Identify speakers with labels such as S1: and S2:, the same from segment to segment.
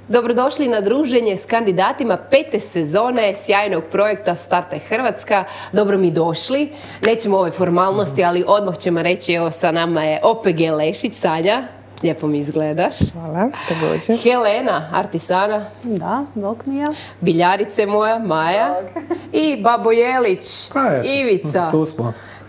S1: Dobrodošli na druženje s kandidatima 5. sezone sjajnog projekta Startaj Hrvatska. Dobro mi došli. Nećemo ove formalnosti, ali odmah ćemo reći, evo sa nama je OPG Lešić, Sanja. Lijepo mi izgledaš.
S2: Hvala, također.
S1: Helena, artisana.
S3: Da, bok mi ja.
S1: Biljarice moja, Maja. I Babo Jelić, Ivica.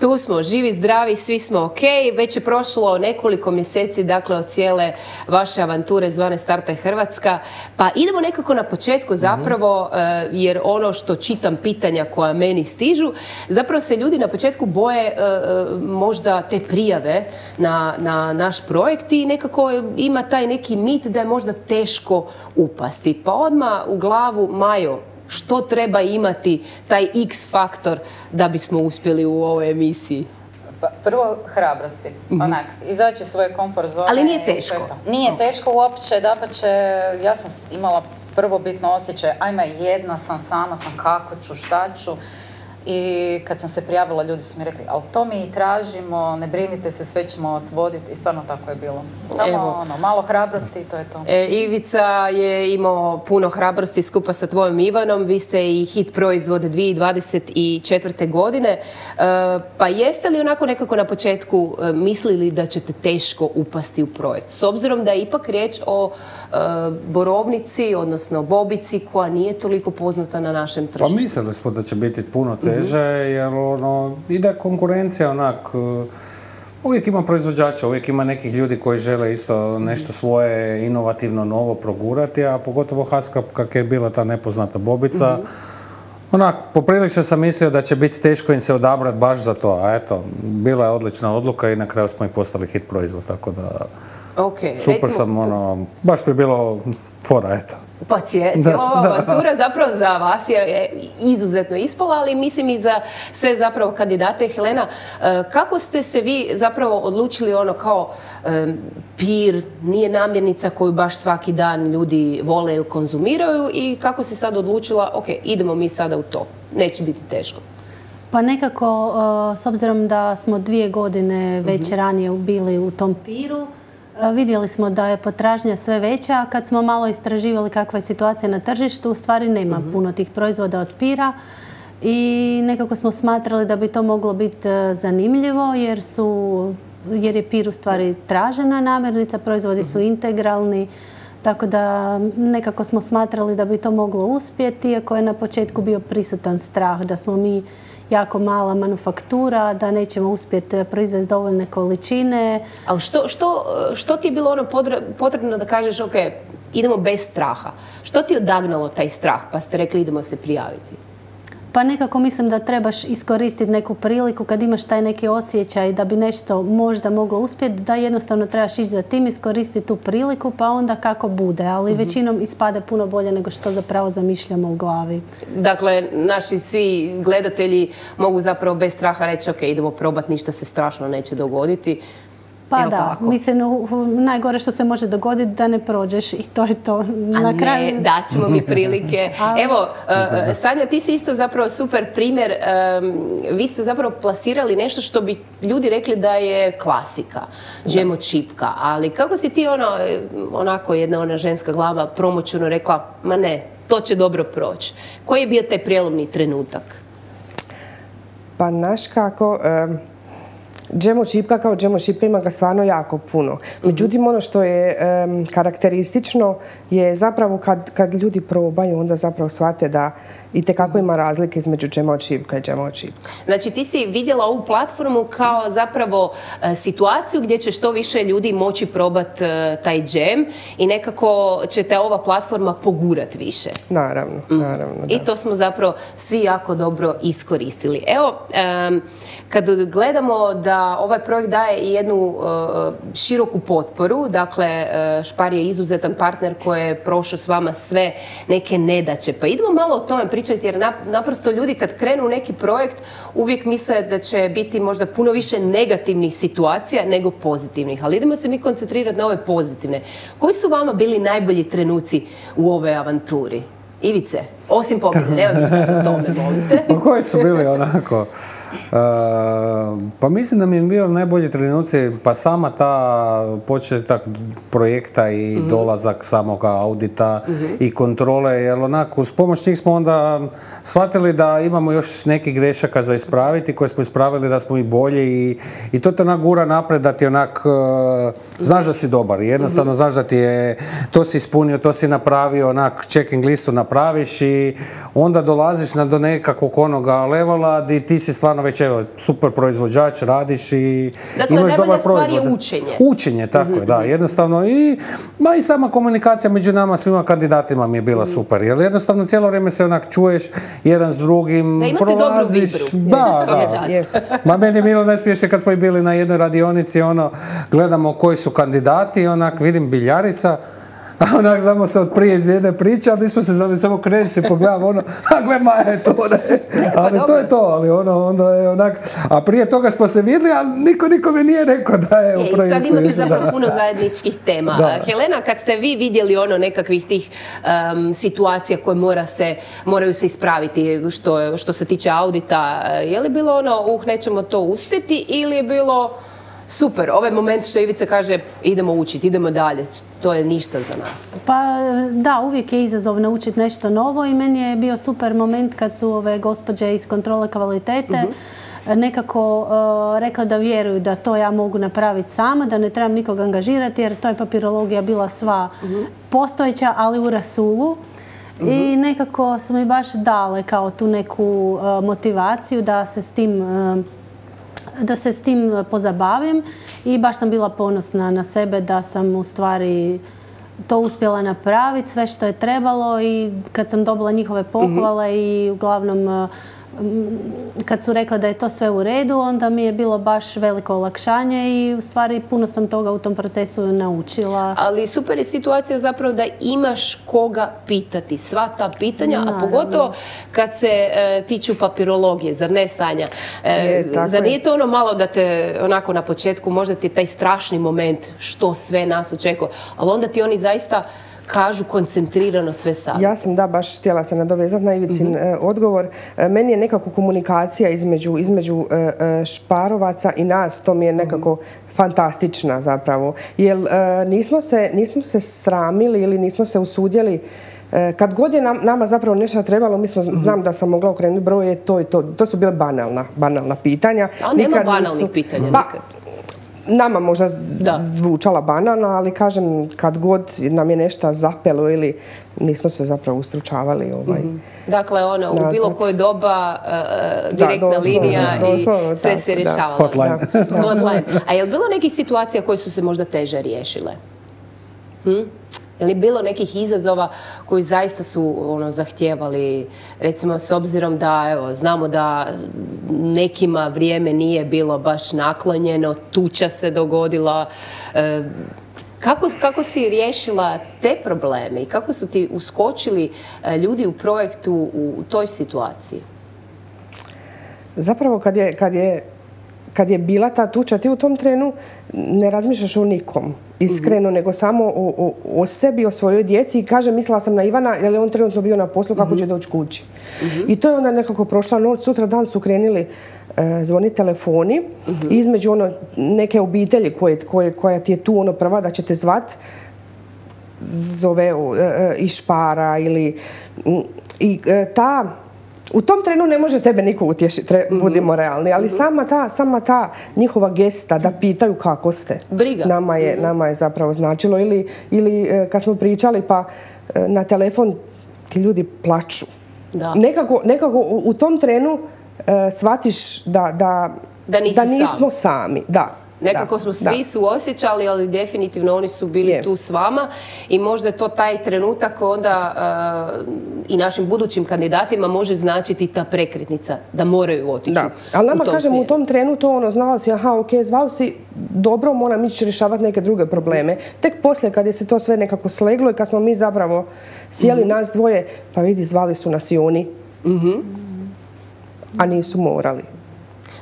S1: Tu smo, živi, zdravi, svi smo ok. Već je prošlo nekoliko mjeseci, dakle, od cijele vaše avanture zvane Startaj Hrvatska. Pa idemo nekako na početku zapravo, jer ono što čitam pitanja koja meni stižu, zapravo se ljudi na početku boje možda te prijave na naš projekt i nekako ima taj neki mit da je možda teško upasti. Pa odmah u glavu, Majo, što treba imati taj X faktor da bismo uspjeli u ovoj emisiji?
S4: Prvo, hrabrosti. Onak, izaći svoje komfort zone.
S1: Ali nije teško.
S4: Nije teško uopće, dapače, ja sam imala prvobitno osjećaj, ajme, jedna sam, sama sam, kako ću, šta ću. I kad sam se prijavila, ljudi su mi rekli, ali to mi i tražimo, ne brinite se, sve ćemo vas voditi. I stvarno tako je bilo. Samo malo hrabrosti i to je to.
S1: Ivica je imao puno hrabrosti skupa sa tvojom Ivanom. Vi ste i hit proizvod 2024. godine. Pa jeste li onako nekako na početku mislili da ćete teško upasti u projekt? S obzirom da je ipak riječ o borovnici, odnosno bobici, koja nije toliko poznata na našem tržištu.
S5: Pa mislili smo da će biti puno teže, jer ide konkurencija onak, uvijek ima proizvođača, uvijek ima nekih ljudi koji žele isto nešto svoje inovativno novo progurati, a pogotovo Haska, kak je bila ta nepoznata bobica, onak, poprilično sam mislio da će biti teško im se odabrati baš za to, a eto, bila je odlična odluka i na kraju smo i postali hit proizvod, tako da super sam, baš bi bilo fora, eto.
S1: Pa cijela ova avantura zapravo za vas je izuzetno ispala, ali mislim i za sve zapravo kandidate. Helena, kako ste se vi zapravo odlučili kao pir, nije namirnica koju baš svaki dan ljudi vole ili konzumiraju, i kako si sad odlučila, ok, idemo mi sada u to, neće biti teško?
S3: Pa nekako, s obzirom da smo 2 godine već ranije bili u tom piru, vidjeli smo da je potražnja sve veća, a kad smo malo istraživali kakva je situacija na tržištu, u stvari nema puno tih proizvoda od pira i nekako smo smatrali da bi to moglo biti zanimljivo jer je pir u stvari tražena namirnica, proizvodi su integralni, tako da nekako smo smatrali da bi to moglo uspjeti, iako je na početku bio prisutan strah da smo mi jako mala manufaktura, da nećemo uspjeti proizvesti dovoljne količine.
S1: Ali što ti je bilo potrebno da kažeš, ok, idemo bez straha? Što ti je odagnalo taj strah, pa ste rekli idemo se prijaviti?
S3: Pa nekako mislim da trebaš iskoristiti neku priliku kad imaš taj neki osjećaj da bi nešto možda moglo uspjeti, da jednostavno trebaš ići za tim, iskoristiti tu priliku, pa onda kako bude. Ali većinom ispade puno bolje nego što zapravo zamišljamo u glavi. Dakle,
S1: naši svi gledatelji mogu zapravo bez straha reći, ok, idemo probati, ništa se strašno neće dogoditi.
S3: Pa da, mislim, najgore što se može dogoditi da ne prođeš i to je to.
S1: Na kraju daćemo mi prilike. Evo, Sanja, ti si isto zapravo super primjer. Vi ste zapravo plasirali nešto što bi ljudi rekli da je klasika, džem od šipka. Ali kako si ti onako jedna ona ženska glava promoćuno rekla, ma ne, to će dobro proći. Koji je bio taj prijelomni trenutak?
S2: Pa znaš kako, džem od šipka kao džem od šipka ima ga stvarno jako puno. Međutim, ono što je karakteristično je zapravo kad ljudi probaju, onda zapravo shvate da itekako ima razlike između džema od šipka i džema od šipka.
S1: Znači, ti si vidjela ovu platformu kao zapravo situaciju gdje će što više ljudi moći probati taj džem i nekako će te ova platforma pogurati više.
S2: Naravno, naravno.
S1: I to smo zapravo svi jako dobro iskoristili. Evo, kad gledamo da ovaj projekt daje i jednu široku potporu, dakle, Spar je izuzetan partner koji je prošao s vama sve neke nedaće. Pa idemo malo o tome pričati, jer naprosto ljudi kad krenu u neki projekt uvijek misle da će biti možda puno više negativnih situacija nego pozitivnih. Ali idemo se mi koncentrirati na ove pozitivne. Koji su vama bili najbolji trenuci u ovoj avanturi? Ivice, osim pobjede, nema mi sad o tome, volite.
S5: Pa koji su bili onako Pa mislim da mi je bio najbolji trenuci, pa sama ta početak projekta i dolazak samog audita i kontrole, jer onak uz pomoć njih smo onda shvatili da imamo još nekih grešaka za ispraviti, koje smo ispravili da smo i bolji i to te onak gura napred da ti onak znaš da si dobar, jednostavno znaš da ti je, to si ispunio, to si napravio, onak checking listu napraviš i onda dolaziš do nekakvog onoga levela gdje ti si stvarno već super proizvođač, radiš i imaš dobar proizvod.
S1: Dakle, najbolja stvar je učenje.
S5: Učenje, tako je, da, jednostavno i sama komunikacija među nama, svima kandidatima mi je bila super, jer jednostavno cijelo vrijeme se onak čuješ jedan s drugim,
S1: da imate
S5: prolaziš.
S1: Dobru vibru.
S5: Da. Ma meni je bilo najsmješnije kad smo bili na jednoj radionici, gledamo koji su kandidati, onak vidim Biljarica, a onak samo se od prije iz jedne priče, ali nismo se znali, samo krenuti se pogledam, a gle Maja je to, ali to je to, ali onda je onak, a prije toga smo se vidjeli, ali niko nikome nije rekao da je u projektu.
S1: I sad imate zapravo puno zajedničkih tema. Helena, kad ste vi vidjeli nekakvih tih situacija koje moraju se ispraviti što se tiče audita, je li bilo nećemo to uspjeti ili je bilo super, ovaj moment što Ivica kaže idemo učiti, idemo dalje, to je ništa za nas.
S3: Pa da, uvijek je izazov naučiti nešto novo i meni je bio super moment kad su ove gospođe iz kontrole kvalitete nekako rekla da vjeruju da to ja mogu napraviti sama, da ne trebam nikoga angažirati jer to je papirologija bila sva postojeća, ali u rasulu. I nekako su mi baš dale kao tu neku motivaciju da se s tim pozabavim i baš sam bila ponosna na sebe da sam u stvari to uspjela napraviti, sve što je trebalo i kad sam dobila njihove pohvale i uglavnom kad su rekla da je to sve u redu, onda mi je bilo baš veliko olakšanje i u stvari puno sam toga u tom procesu naučila.
S1: Ali super je situacija zapravo da imaš koga pitati. Sva ta pitanja, a pogotovo kad se tiču papirologije, zar ne Sanja? Zar nije to malo da te onako na početku, možda ti je taj strašni moment što sve nas očekuje, ali onda ti oni zaista kažu koncentrirano sve sad.
S2: Ja sam baš htjela se nadovezati na Ivicin odgovor. Meni je nekako komunikacija između Šparovaca i nas, to mi je nekako fantastična zapravo. Jer nismo se sramili ili nismo se usudjeli. Kad god je nama zapravo nešto trebalo, znam da sam mogla okrenuti broje, to su bile banalna pitanja.
S1: A nema banalnih pitanja nikad.
S2: Nama možda zvučala banalna, ali kažem, kad god nam je nešto zapelo ili nismo se zapravo ustručavali.
S1: Dakle, u bilo koje doba direktna linija i sve se rješavalo.
S5: Hotline.
S1: A je li bilo nekih situacija koje su se možda teže riješile? Je li bilo nekih izazova koji zaista su zahtijevali, recimo s obzirom da znamo da nekima vrijeme nije bilo baš naklonjeno, tuča se dogodila. Kako si riješila te probleme i kako su ti uskočili ljudi u projektu u toj situaciji?
S2: Zapravo kad je bila ta tuča, ti u tom trenu ne razmišljaš o nikom, iskreno, nego samo o sebi, o svojoj djeci i kaže, mislila sam na Ivana, jer je on trenutno bio na poslu, kako će doći kući. I to je onda nekako prošla noć, sutra dan su krenuli zvoniti telefoni, između neke obitelji koja ti je tu prva da će te zvat, zove iz Špara ili u tom trenu ne može tebe niko utješiti, budimo realni, ali sama ta njihova gesta da pitaju kako ste, nama je zapravo značilo. Ili kad smo pričali pa na telefon ti ljudi plaču. Nekako u tom trenu shvatiš da nismo sami.
S1: Nekako smo svi suosjećali, ali definitivno oni su bili tu s vama i možda je to taj trenutak onda i našim budućim kandidatima može značiti ta prekretnica, da moraju otići u tom smjeru.
S2: Ali nama, kažem, u tom trenu to znala si, zvao si, dobro, moram ići rješavati neke druge probleme. Tek poslije kad je se to sve nekako sleglo i kad smo mi zapravo sjeli nas dvoje, pa vidi, zvali su nas i oni, a nisu morali.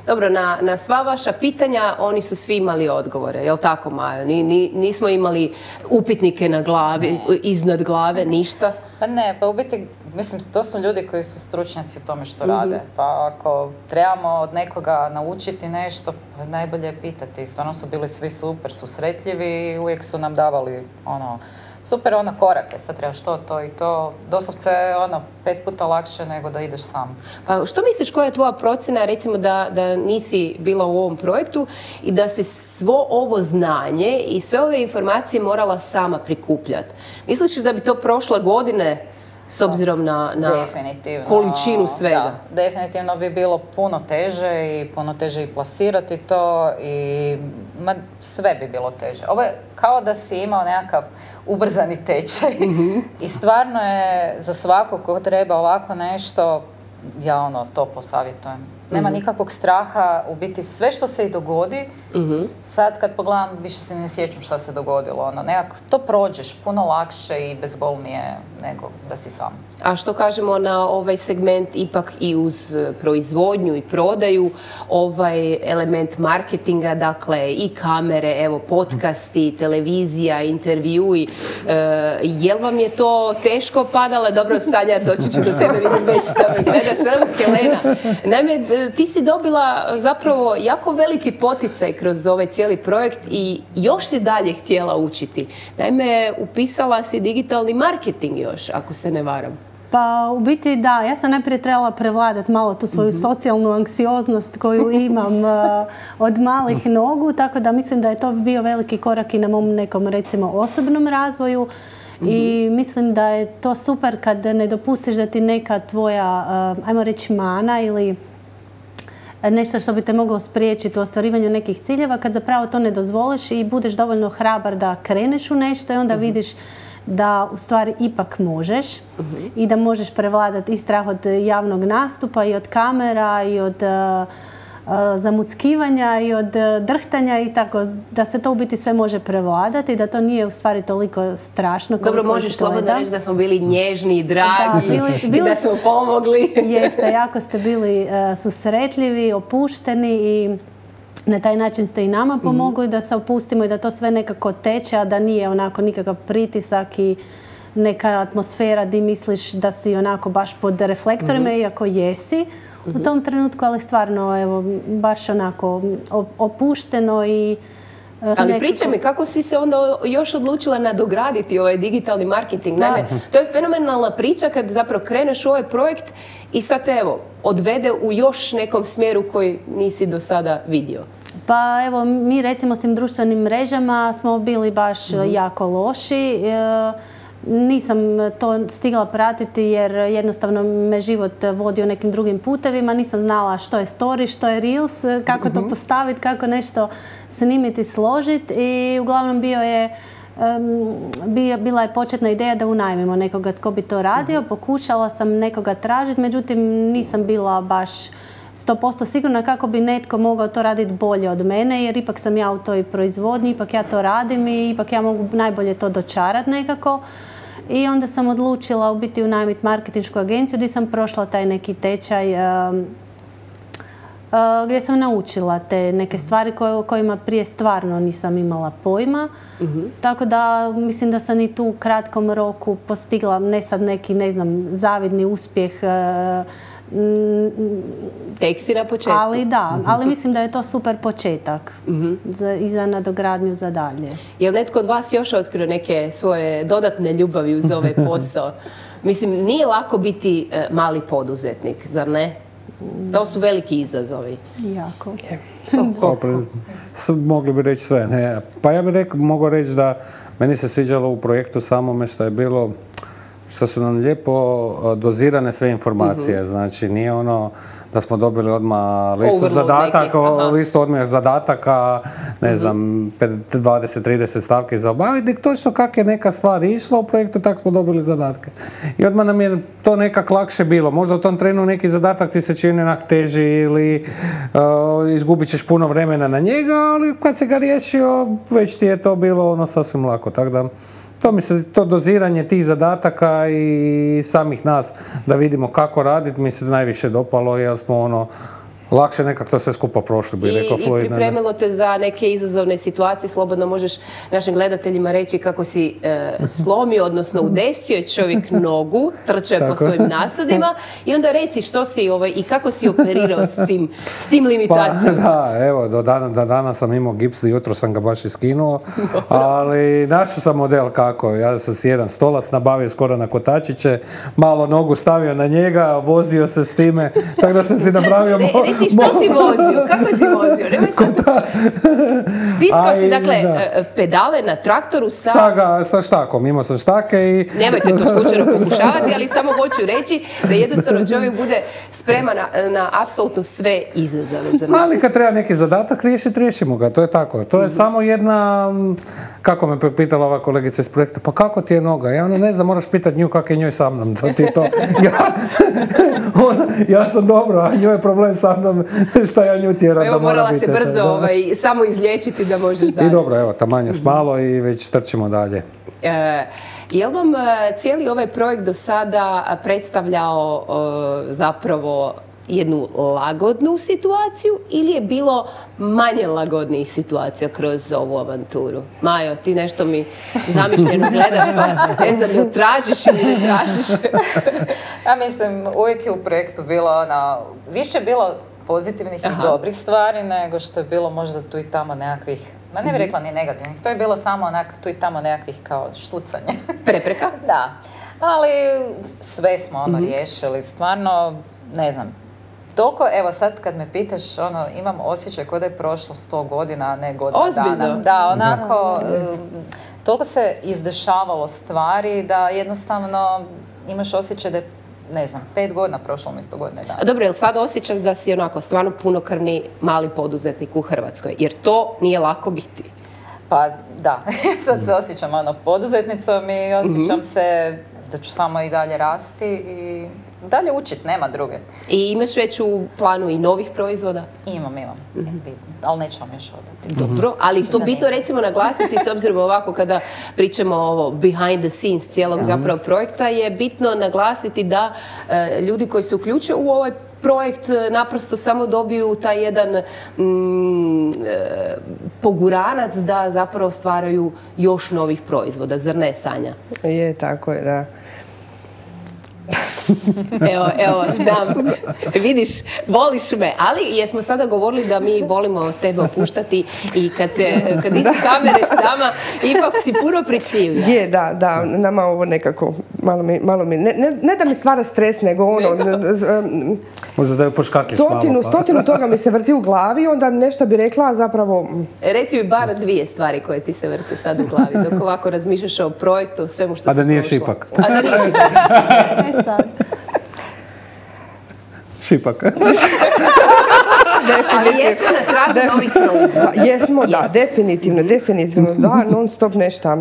S1: Dobro, na sva vaša pitanja oni su svi imali odgovore, je li tako, Majo? Nismo imali upitnike na glavi, iznad glave, ništa?
S4: Pa ne, pa u biti mislim, to su ljudi koji su stručnjaci u tome što rade. Pa ako trebamo od nekoga naučiti nešto, najbolje je pitati. Stvarno su bili svi super susretljivi i uvijek su nam davali super korake. Sad trebaš to i to. Doslovce 5 puta lakše nego da ideš sam.
S1: Pa što misliš, koja je tvoja procjena, recimo da nisi bila u ovom projektu i da si svo ovo znanje i sve ove informacije morala sama prikupljati? Misliš da bi to prošle godine s obzirom na količinu svega?
S4: Da, definitivno bi bilo puno teže i puno teže i plasirati to i sve bi bilo teže. Ovo je kao da si imao nekakav ubrzani tečaj i stvarno je za svakog ko treba ovako nešto, ja to posavjetujem. Nema nikakvog straha, u biti sve što se i dogodi, sad kad pogledam više se ne sjećam šta se dogodilo. Nekako to prođeš puno lakše i bezbolnije nego da si sam.
S1: A što kažemo na ovaj segment ipak i uz proizvodnju i prodaju, ovaj element marketinga, dakle i kamere, evo podcasti, televizija, intervjui, jel vam je to teško padalo? Dobro, Sanja, doći ću do tebe, vidim već da me gledaš, Helena. Naime, ti si dobila zapravo jako veliki poticaj kroz ovaj cijeli projekt i još si dalje htjela učiti. Naime, upisala si digitalni marketing još, ako se ne varam.
S3: Pa u biti da, ja sam najprije trebala prevladati malo tu svoju socijalnu anksioznost koju imam od malih nogu, tako da mislim da je to bio veliki korak i na mom nekom recimo osobnom razvoju. I mislim da je to super kad ne dopustiš da ti neka tvoja, ajmo reći, mana ili nešto što bi te moglo spriječiti u ostvarivanju nekih ciljeva, kad zapravo to ne dozvoliš i budeš dovoljno hrabar da kreneš u nešto i onda vidiš da u stvari ipak možeš i da možeš prevladati i strah od javnog nastupa i od kamera i od zamuckivanja i od drhtanja i tako, da se to u biti sve može prevladati i da to nije u stvari toliko strašno.
S1: Dobro, možeš slobodno reći da smo bili nježni i dragi i da smo pomogli.
S3: Jeste, jako ste bili susretljivi, opušteni i na taj način ste i nama pomogli da se opustimo i da to sve nekako teče, a da nije onako nikakav pritisak i neka atmosfera di misliš da si onako baš pod reflektorima, iako jesi u tom trenutku, ali stvarno evo, baš onako opušteno i
S1: ali pričaj mi, kako si se onda još odlučila nadograditi ovaj digitalni marketing? Naime, to je fenomenalna priča kad zapravo kreneš u ovaj projekt i sad evo, odvede u još nekom smjeru koji nisi do sada vidio.
S3: Pa evo, mi recimo s tim društvenim mrežama smo bili baš jako loši. Nisam to stigla pratiti jer jednostavno me život vodio nekim drugim putevima. Nisam znala što je story, što je reels, kako to postaviti, kako nešto snimiti, složiti i uglavnom bila je početna ideja da unajmimo nekoga tko bi to radio. Pokušala sam nekoga tražiti, međutim nisam bila baš 100% sigurna kako bi netko mogao to raditi bolje od mene, jer ipak sam ja u toj proizvodnji, ipak ja to radim i ipak ja mogu najbolje to dočarati nekako. I onda sam odlučila u biti unajmiti marketinšku agenciju gdje sam prošla taj neki tečaj gdje sam naučila te neke stvari o kojima prije stvarno nisam imala pojma. Tako da mislim da sam i tu u kratkom roku postigla ne sad neki, ne znam, zavidni uspjeh.
S1: Tek si na početku.
S3: Ali da, ali mislim da je to super početak i za nadogradnju za dalje.
S1: Je li netko od vas još otkrio neke svoje dodatne ljubavi uz ovaj posao? Mislim, nije lako biti mali poduzetnik, zar ne? To su veliki izazovi.
S3: Jako.
S5: Mogli bi reći sve, ne? Pa ja bih mogao reći da meni se sviđalo u projektu samome što je bilo, što su nam lijepo dozirane sve informacije. Znači, nije ono da smo dobili odmah listu odmah zadataka, ne znam, 20-30 stavki za obaviti. Točno kako je neka stvar išla u projektu, tako smo dobili zadatke. I odmah nam je to nekak lakše bilo. Možda u tom trenu neki zadatak ti se čini onak teži ili izgubit ćeš puno vremena na njega, ali kad se ga riješio, već ti je to bilo ono sasvim lako. Tako da, to doziranje tih zadataka i samih nas da vidimo kako raditi mi se najviše dopalo jer smo lakše nekak to sve skupa prošli, bi rekao Floyd.
S1: I pripremilo te za neke izazovne situacije, slobodno možeš našim gledateljima reći kako si slomio, odnosno udesio čovjek nogu, trčao je po svojim nasadima i onda reci što si i kako si operirao s tim limitacijama.
S5: Pa da, evo, do danas sam imao gips, jutro sam ga baš iskinuo, ali našao sam model kako, ja sam si jedan stolac nabavio skoro na kotačiće, malo nogu stavio na njega, vozio se s time, tako da sam si napravio...
S1: Reci što si vozio, kako si vozio? Stiskao si, dakle, pedale na traktoru
S5: sa štakom, imao sam štake i...
S1: Nemojte to slučajno pokušavati, ali samo hoću reći da jednostavno čovjek bude spreman na apsolutno sve izazove.
S5: Ali kad treba neki zadatak riješimo ga, to je tako. To je samo jedna, kako me pitala ova kolegica iz projekta, pa kako ti je noga? Ja ne znam, moraš pitati nju kako je njoj sa mnom. To ti je to. Ja sam dobro, a njoj je problem sa mnom, šta ja nju tjeram da mora biti.
S1: Evo, morala se brzo samo izliječiti da možeš dalje.
S5: I dobro, evo, taman još malo i već trčimo dalje.
S1: Je li vam cijeli ovaj projekt do sada predstavljao zapravo jednu lagodnu situaciju ili je bilo manje lagodnijih situacija kroz ovu avanturu? Majo, ti nešto mi zamišljeno gledaš, pa ne znam, jel tražiš ili ne tražiš?
S4: Ja mislim, uvijek je u projektu bilo više bilo pozitivnih i dobrih stvari nego što je bilo možda tu i tamo nekakvih, ma ne bih rekla ni negativnih, to je bilo samo tu i tamo nekakvih kao štucanje.
S1: Prepreka?
S4: Da, ali sve smo riješili, stvarno, ne znam, toliko, evo sad kad me pitaš, imam osjećaj kao da je prošlo 100 godina, a ne godina dana. Da, onako, toliko se izdešavalo stvari da jednostavno imaš osjećaj da je, ne znam, 5 godina prošlo umjesto godine dana.
S1: Dobro, je li sad osjećaš da si onako stvarno punokrvni mali poduzetnik u Hrvatskoj? Jer to nije lako biti.
S4: Pa da, sad se osjećam poduzetnicom i osjećam se da ću samo i dalje rasti i dalje učiti, nema druge.
S1: I imaš već u planu i novih proizvoda?
S4: Imam, ali neću vam još odati.
S1: Dobro, ali to bitno recimo naglasiti s obzirom ovako kada pričamo o behind the scenes cijelog zapravo projekta, je bitno naglasiti da ljudi koji se uključuju u ovaj projekt naprosto samo dobiju taj jedan poguranac da zapravo stvaraju još novih proizvoda, zar ne, Sanja?
S2: Je, tako je, da.
S1: Evo, znam, vidiš, voliš me, ali jesmo sada govorili da mi volimo tebe opuštati i kad nisu kamere s nama, ipak si puno pričljivija.
S2: Je, da, nama ovo nekako, malo mi, ne da mi stvara stres, nego
S5: možda da je poškakliš malo.
S2: Stotinu toga mi se vrti u glavi, onda nešto bi rekla, zapravo...
S1: Reci mi bar 2 stvari koje ti se vrte sad u glavi, dok ovako razmišljaš o projektu, o svemu što se prošlo.
S5: A da nije šipak.
S3: Ne sad.
S5: Šipak.
S1: Ali jesmo na tragu novih proizvoda.
S2: Jesmo, da, definitivno, da, non stop nešto.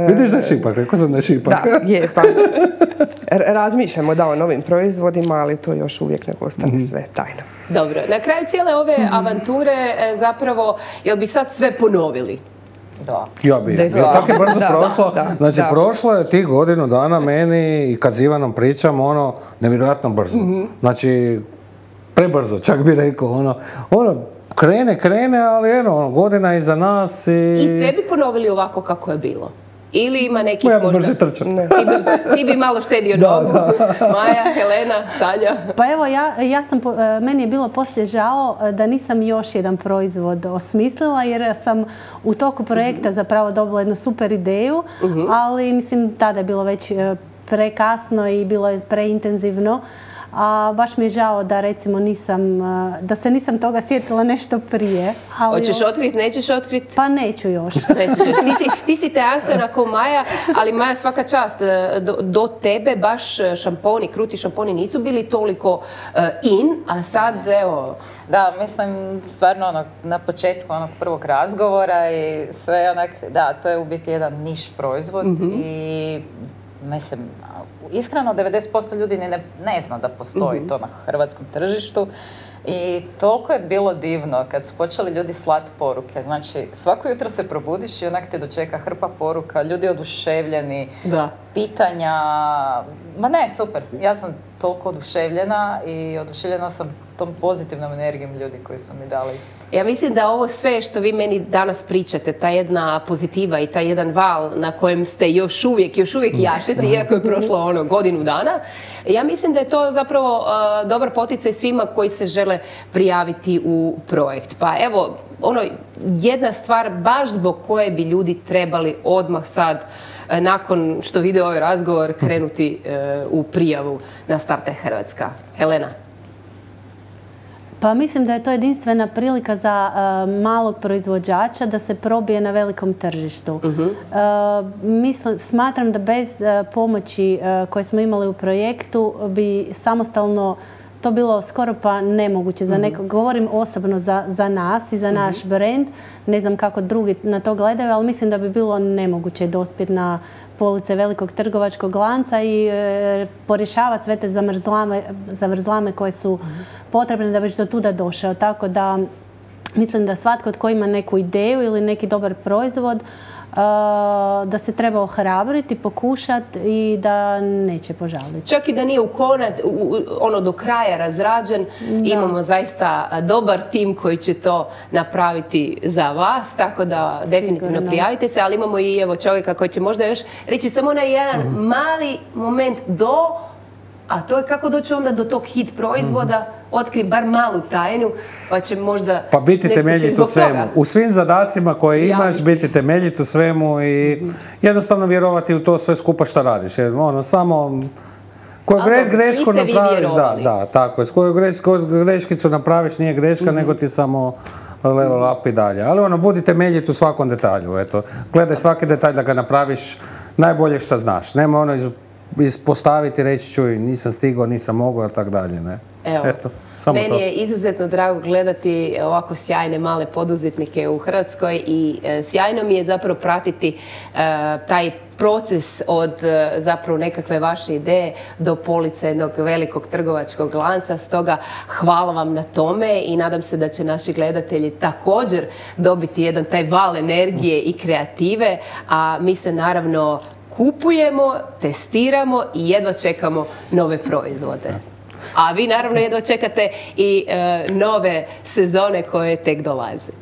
S5: Vidiš da je šipak, rekao sam da je šipak.
S2: Da, je, pa razmišljamo o novim proizvodima, ali to još uvijek ne ostane sve tajno.
S1: Dobro, na kraju cijele ove avanture zapravo, jel bi sad sve ponovili?
S4: Da.
S5: Ja bi. Tako je brzo prošlo. Znači, prošlo je tih godinu dana meni i kad s Ivanom pričam, nevjerojatno brzo. Znači, prebrzo, čak bi rekao, krene, ali godina iza nas
S1: i sve bi ponovili ovako kako je bilo? Ili ima nekih
S5: možda... Ja bi brže trčam.
S1: Ti bi malo štedio nogu. Maja, Helena, Sanja.
S3: Pa evo, meni je bilo poslije žao da nisam još jedan proizvod osmislila, jer sam u toku projekta zapravo dobila jednu super ideju, ali mislim tada je bilo već prekasno i bilo je preintenzivno. A baš mi je žao da recimo da se nisam toga sjetila nešto prije.
S1: Hoćeš otkriti, nećeš otkriti?
S3: Pa neću još.
S1: Ti si tajanstvena kao Maja, ali Maja, svaka čast, do tebe baš šamponi, kruti šamponi nisu bili toliko in, a sad evo...
S4: Da, mislim, stvarno na početku prvog razgovora i sve da, to je u biti jedan niš proizvod i mislim, iskreno 90% ljudi ne zna da postoji to na hrvatskom tržištu i toliko je bilo divno kad su počeli ljudi slati poruke. Znači, svako jutro se probudiš i onak te dočeka hrpa poruka, ljudi oduševljeni, pitanja. Ma ne, super. Ja sam toliko oduševljena i oduševljena sam tom pozitivnom energijom ljudi koji su mi dali.
S1: Ja mislim da ovo sve što vi meni danas pričate, ta jedna pozitiva i taj jedan val na kojem ste još uvijek jašete, iako je prošlo godinu dana, ja mislim da je to zapravo dobar poticaj svima koji se žele prijaviti u projekt. Pa evo, jedna stvar baš zbog koje bi ljudi trebali odmah sad, nakon što vide ovaj razgovor, krenuti u prijavu na Startaj Hrvatska. Helena?
S3: Pa mislim da je to jedinstvena prilika za malog proizvođača da se probije na velikom tržištu. Smatram da bez pomoći koje smo imali u projektu bi samostalno to bilo skoro pa nemoguće za nekog. Govorim osobno za nas i za naš brand. Ne znam kako drugi na to gledaju, ali mislim da bi bilo nemoguće dospjeti na police velikog trgovačkog lanca i porješavati sve te zavrzlame koje su potrebne da bi do tuda došao. Tako da mislim da svatko tko ima neku ideju ili neki dobar proizvod da se treba ohrabriti, pokušati i da neće požaliti.
S1: Čak i da nije do kraja razrađen, imamo zaista dobar tim koji će to napraviti za vas, tako da definitivno prijavite se, ali imamo i čovjeka koji će možda još reći samo na jedan mali moment a to je kako doći onda do tog hit proizvoda, otkri bar malu tajnu, pa će možda
S5: pa biti temeljit u svemu. U svim zadacima koje imaš, biti temeljit u svemu i jednostavno vjerovati u to sve skupa što radiš. Samo koju grešku napraviš, tako je. Koju greškicu napraviš nije greška, nego ti samo level up i dalje. Ali budi temeljit u svakom detalju. Gledaj svaki detalj da ga napraviš najbolje što znaš. Nema ispostaviti, reći čuj, nisam stigao, nisam mogao, i tako dalje.
S1: Eto, meni je izuzetno drago gledati ovako sjajne male poduzetnike u Hrvatskoj i sjajno mi je zapravo pratiti taj proces od zapravo nekakve vaše ideje do police jednog velikog trgovačkog lanca. Stoga hvala vam na tome i nadam se da će naši gledatelji također dobiti jedan taj val energije i kreative, a mi se naravno kupujemo, testiramo i jedva čekamo nove proizvode. A vi naravno jedva čekate i nove sezone koje tek dolaze.